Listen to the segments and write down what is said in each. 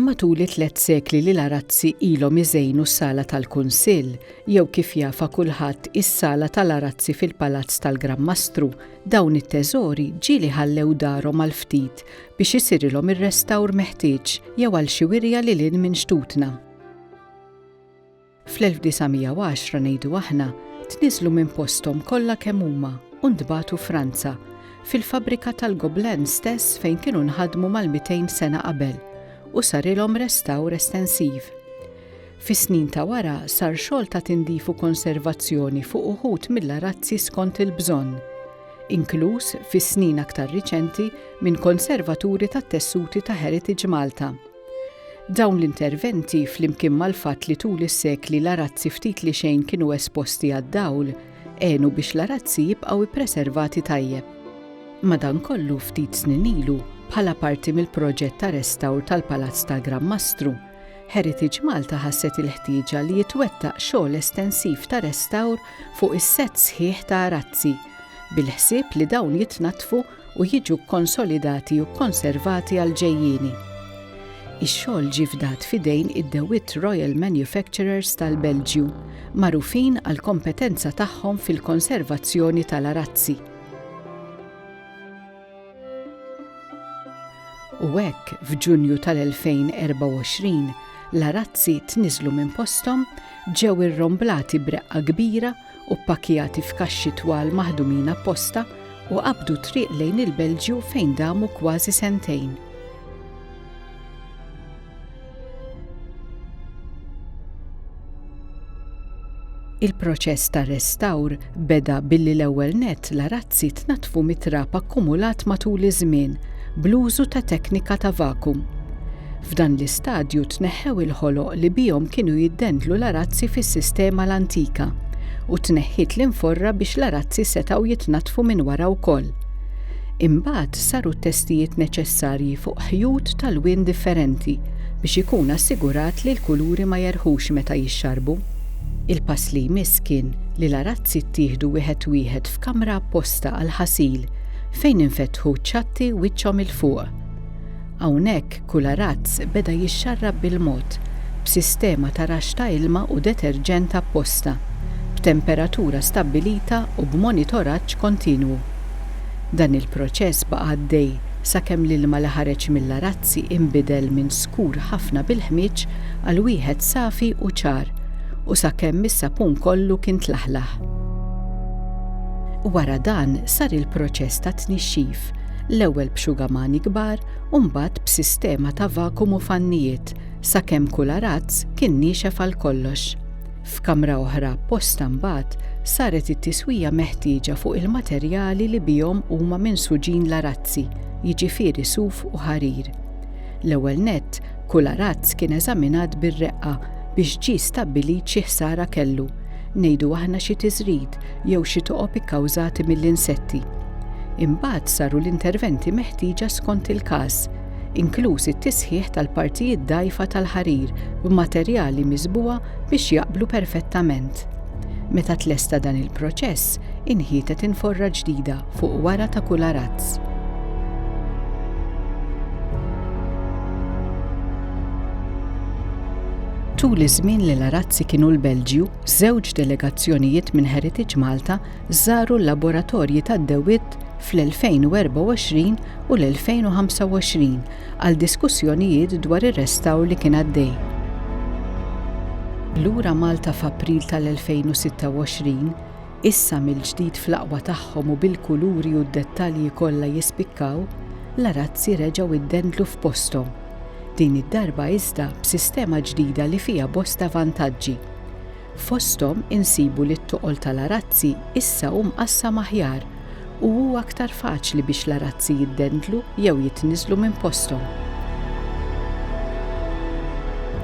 Matul 3 sekli li l-arazzi ilhom iżejnu s-sala tal-Kunsill, jew kif jafa kulħadd is-sala tal-arazzi fil-Palazz tal-Gran Mastru, dawn it-teżori ġieli ħallew darhom għal ftit biex isirilhom ir-restawr meħtieġ jew għal xi wirja lil hinn minn xtutna. Fl-1910 ngħidu aħna tniżlu minn posthom kollha kemm huma u ntbagħtu Franza, fil-fabbrika tal-Gobelin stess fejn kienu nħaddmu mal-200 sena qabel, u sarilhom restawr estensiv. Fis-snin ta' wara sar xogħol ta' tindif u konservazzjoni fuq uħud mill-arazzi skont il-bżonn, inkluż fis-snin aktar riċenti minn konservaturi tat-tessuti ta' Heritage Malta. Dawn l-interventi flimkien mal-fatt li tul is-sekli l-arazzi ftit li xejn kienu esposti għad-dawl għenu biex l-arazzi jibqgħu ippreservati tajjeb. Madankollu ftit snin ilu, bħala parti mill-proġett ta' restawr tal-Palazz tal-Gran Mastru, Heritage Malta ħasset il-ħtieġa li jitwettaq xogħol estensiv ta' restawr fuq is-sett sħiħ ta' arazzi, bil-ħsieb li dawn jitnattfu u jiġu konsolidati u konservati għal ġejjieni. Ix-xogħol ġie fdat f'idejn id-DeWitt Royal Manufacturers tal-Belġju, magħrufin għall kompetenza tagħhom fil-konservazzjoni tal-arazzi. U hekk f'Ġunju tal-2024 l-arazzi tniżlu minn posthom, ġew irromblati b'reqqa kbira u ppakkjati f'kaxxi twal maħdumin apposta u qabdu triq lejn il-Belġju fejn damu kważi sentejn. Il-proċess ta' restawr beda billi l-ewwel nett l-arazzi tnattfu mit-trap akkumulat matul iż-żmien bl-użu ta' teknika ta' vakum. F'dan l-istadju tneħħew il-ħoloq li bihom kienu jiddendlu l-arazzi fis-sistema l-antika u tneħħiet l-inforra biex l-arazzi setgħu jitnattfu minn wara wkoll. Imbagħad saru t-testijiet neċessarji fuq ħjut tal-wien differenti biex ikun assigurat li l-kuluri ma jerħux meta jixxarbu. Il-pass li jmiss kien li l-arazzi ttieħdu wieħed f'kamra apposta għal ħasil fejn infetħu ċatti wiċċhom il-fuq. Hawnhekk kull arazz beda jixxarrab bil-mod b'sistema ta' raxx ta' ilma u deterġent apposta, b'temperatura stabbilita u b'monitoraġġ kontinwu. Dan il-proċess baqa' għaddej sakemm l-ilma li ħareġ mill-arazzi inbidel minn skur ħafna bil-ħmieġ għal wieħed safi u ċar u sakemm is-sapun kollu kien tlaħlaħ. Wara dan sar il-proċess ta' tnixxif, l-ewwel b'xugamani kbar u mbagħad b'sistema ta' vakum u fannijiet sakemm kull arazz kien niexef għal kollox. F'kamra oħra apposta mbagħad saret it-tiswija meħtieġa fuq il-materjali li bihom huma minsuġin l-arazzi, jiġifieri suf u ħarir. L-ewwel nett kull arazz kien eżaminat bir-reqqa biex ġie stabbilit xi ħsara kellu, ngħidu aħna xi tiżrid jew xi toqob ikkawżati mill-insetti. Imbagħad saru l-interventi meħtieġa skont il-każ, inkluż it-tisħiħ tal-partijiet dgħajfa tal-ħarir b'materjali miżbuha biex jaqblu perfettament. Meta tlesta dan il-proċess, inħietet inforra ġdida fuq wara ta' kull arazz. Tul iż-żmien li l-arazzi kienu l-Belġju, żewġ delegazzjonijiet minn Heritage Malta żaru l-laboratorji tad-DeWitt fl-2024 u l-2025 għal diskussjonijiet dwar ir-restawr li kien għaddej. Lura Malta f'April tal-2026, issa mill-ġdid fl-aqwa tagħhom u bil-kuluri u d-dettalji kollha jispikkaw, l-arazzi reġgħu iddendlu f'posthom. Din id-darba iżda b'sistema ġdida li fiha bosta vantaġġi. Fosthom insibu li t-toqol tal-arazzi issa hu mqassam aħjar u huwa aktar faċli biex l-arazzi jiddendlu jew jitniżlu minn posthom.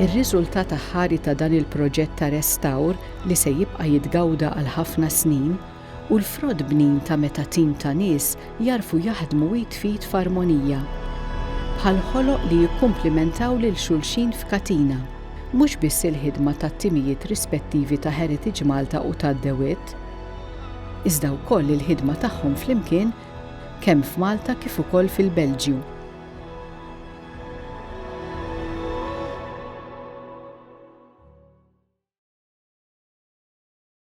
Ir-riżultat aħħari ta' dan il-proġett ta' restawr li se jibqa' jitgawda għal ħafna snin u l-frod bnin ta' meta tim ta' nies jarfu jaħdmu jitfit f'armonija. Bħal ħoloq li jikkumplimentaw lil xulxin f'katina, mhux biss il-ħidma tat-timijiet rispettivi ta' Heritage Malta u tad-DeWitt, iżda wkoll il-ħidma tagħhom flimkien kemm f'Malta kif ukoll fil-Belġju.